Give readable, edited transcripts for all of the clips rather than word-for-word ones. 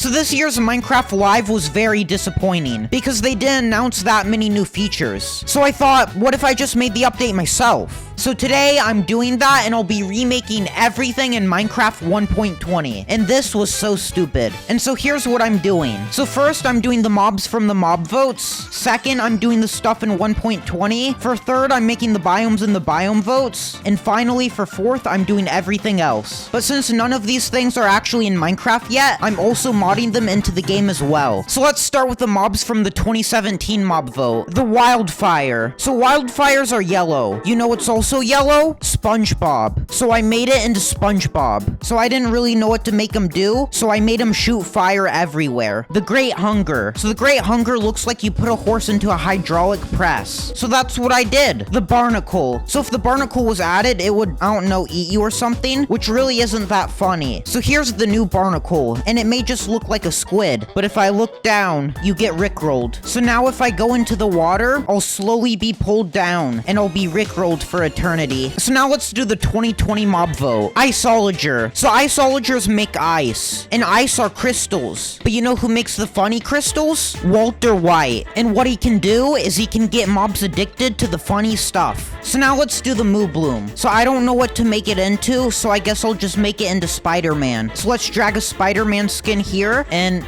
So this year's Minecraft Live was very disappointing because they didn't announce that many new features. So I thought, what if I just made the update myself? So today I'm doing that and I'll be remaking everything in Minecraft 1.20. And this was so stupid. And so here's what I'm doing. So first I'm doing the mobs from the mob votes. Second, I'm doing the stuff in 1.20. For third, I'm making the biomes in the biome votes. And finally, for fourth, I'm doing everything else. But since none of these things are actually in Minecraft yet, I'm also modding them into the game as well. So let's start with the mobs from the 2017 mob vote. The wildfire. So wildfires are yellow. You know what's also yellow? SpongeBob. So I made it into SpongeBob. So I didn't really know what to make him do, so I made him shoot fire everywhere. The Great Hunger. So the Great Hunger looks like you put a horse into a hydraulic press. So that's what I did. The Barnacle. So if the Barnacle was added, it would, I don't know, eat you or something, which really isn't that funny. So here's the new Barnacle, and it may just look like a squid, but if I look down, you get rickrolled. So now if I go into the water, I'll slowly be pulled down, and I'll be rickrolled for eternity. So now let's do the 2020 mob vote. Iceologer. So Iceologers make ice, and ice are crystals. But you know who makes the funny crystals? Walter White. And what he can do is he can get mobs addicted to the funny stuff. So now let's do the Moo Bloom. So I don't know what to make it into, so I guess I'll just make it into Spider-Man. So let's drag a Spider-Man skin here, and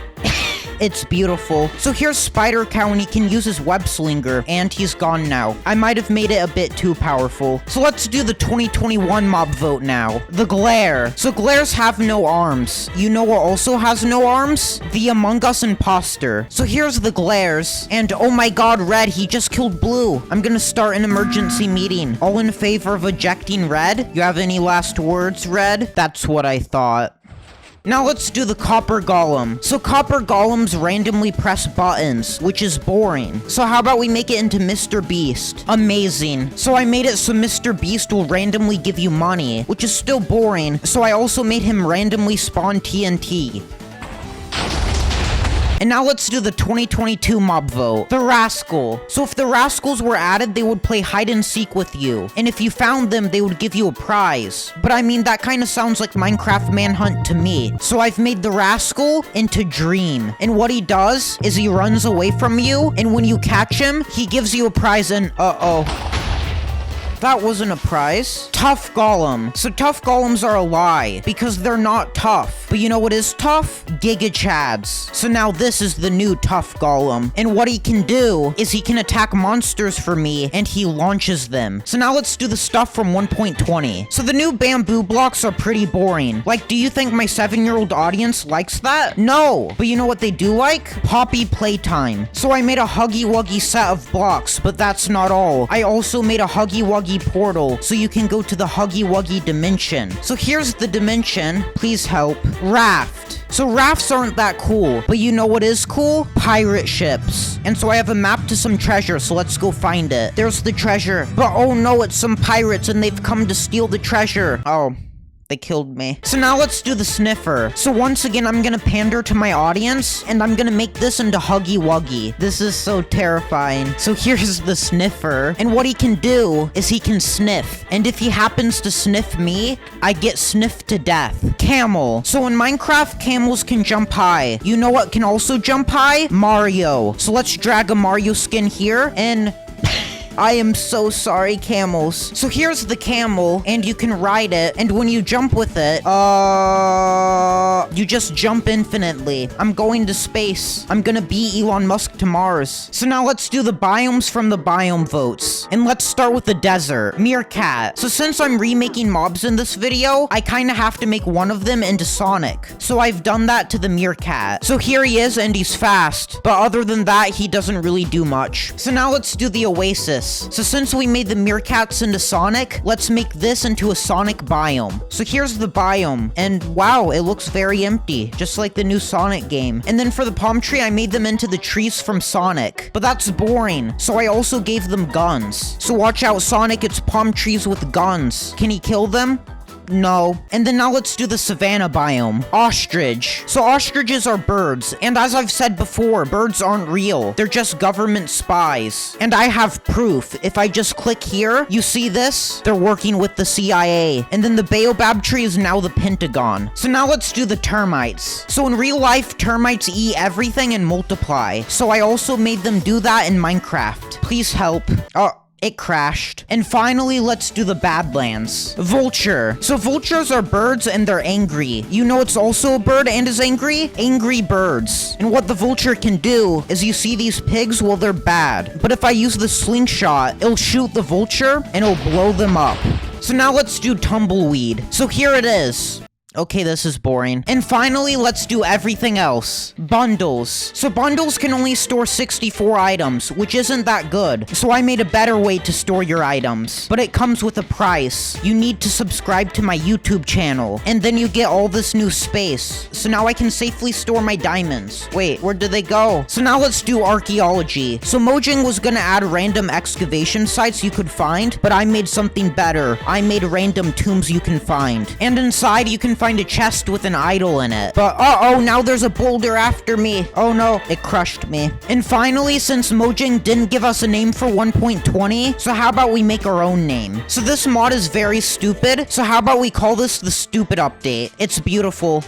it's beautiful. So here's Spider Cow, and he can use his web slinger, and he's gone now. I might have made it a bit too powerful. So let's do the 2021 mob vote now. The Glare. So Glares have no arms. You know what also has no arms? The Among Us imposter. So here's the Glares, and oh my god, Red, he just killed Blue. I'm gonna start an emergency meeting. All in favor of ejecting Red? You have any last words, Red? That's what I thought. Now let's do the Copper Golem. So Copper Golems randomly press buttons, which is boring. So how about we make it into Mr. Beast? Amazing. So I made it so Mr. Beast will randomly give you money, which is still boring. So I also made him randomly spawn TNT. And now let's do the 2022 mob vote. The Rascal. So if the Rascals were added, they would play hide and seek with you. And if you found them, they would give you a prize. But I mean, that kind of sounds like Minecraft Manhunt to me. So I've made the Rascal into Dream. And what he does is he runs away from you. And when you catch him, he gives you a prize and that wasn't a prize. Tough Golem. So tough golems are a lie because they're not tough. But you know what is tough? Giga Chads. So now this is the new tough golem. And what he can do is he can attack monsters for me and he launches them. So now let's do the stuff from 1.20. So the new bamboo blocks are pretty boring. Like, do you think my 7-year-old audience likes that? No. But you know what they do like? Poppy playtime. So I made a Huggy Wuggy set of blocks, but that's not all. I also made a Huggy Wuggy portal so you can go to the Huggy Wuggy dimension. So here's the dimension. Please help. Raft. So rafts aren't that cool, but you know what is cool? Pirate ships. And so I have a map to some treasure, so let's go find it. There's the treasure. But oh no, it's some pirates and they've come to steal the treasure. Oh. They killed me. So now let's do the sniffer. So once again, I'm gonna pander to my audience, and I'm gonna make this into Huggy Wuggy. This is so terrifying. So here's the sniffer, and what he can do is he can sniff. And if he happens to sniff me, I get sniffed to death. Camel. So in Minecraft, camels can jump high. You know what can also jump high? Mario. So let's drag a Mario skin here, and I am so sorry, camels. So here's the camel, and you can ride it, and when you jump with it, you just jump infinitely. I'm going to space. I'm gonna be Elon Musk to Mars. So now let's do the biomes from the biome votes. And let's start with the desert. Meerkat. So since I'm remaking mobs in this video, I kinda have to make one of them into Sonic. So I've done that to the meerkat. So here he is, and he's fast. But other than that, he doesn't really do much. So now let's do the oasis. So since we made the meerkats into Sonic, let's make this into a Sonic biome. So here's the biome, and wow, it looks very empty, just like the new Sonic game. And then for the palm tree, I made them into the trees from Sonic, but that's boring. So I also gave them guns. So watch out, Sonic, it's palm trees with guns. Can he kill them? No. And then now let's do the savanna biome. Ostrich. So ostriches are birds, and as I've said before, birds aren't real. They're just government spies. And I have proof. If I just click here, you see this? They're working with the CIA. And then the baobab tree is now the Pentagon. So now let's do the termites. So in real life, termites eat everything and multiply. So I also made them do that in Minecraft. Please help. Oh. It crashed. And finally, let's do the Badlands. Vulture. So vultures are birds and they're angry. You know it's also a bird and is angry? Angry birds. And what the vulture can do is you see these pigs, well, they're bad. But if I use the slingshot, it'll shoot the vulture and it'll blow them up. So now let's do tumbleweed. So here it is. Okay, this is boring. And finally, let's do everything else. Bundles. So bundles can only store 64 items, which isn't that good. So I made a better way to store your items. But it comes with a price. You need to subscribe to my YouTube channel. And then you get all this new space. So now I can safely store my diamonds. Wait, where did they go? So now let's do archaeology. So Mojang was gonna add random excavation sites you could find, but I made something better. I made random tombs you can find. And inside, you can find a chest with an idol in it. But uh-oh, now there's a boulder after me. Oh no, it crushed me. And finally, since Mojang didn't give us a name for 1.20, so how about we make our own name? So this mod is very stupid, so how about we call this the stupid update? It's beautiful.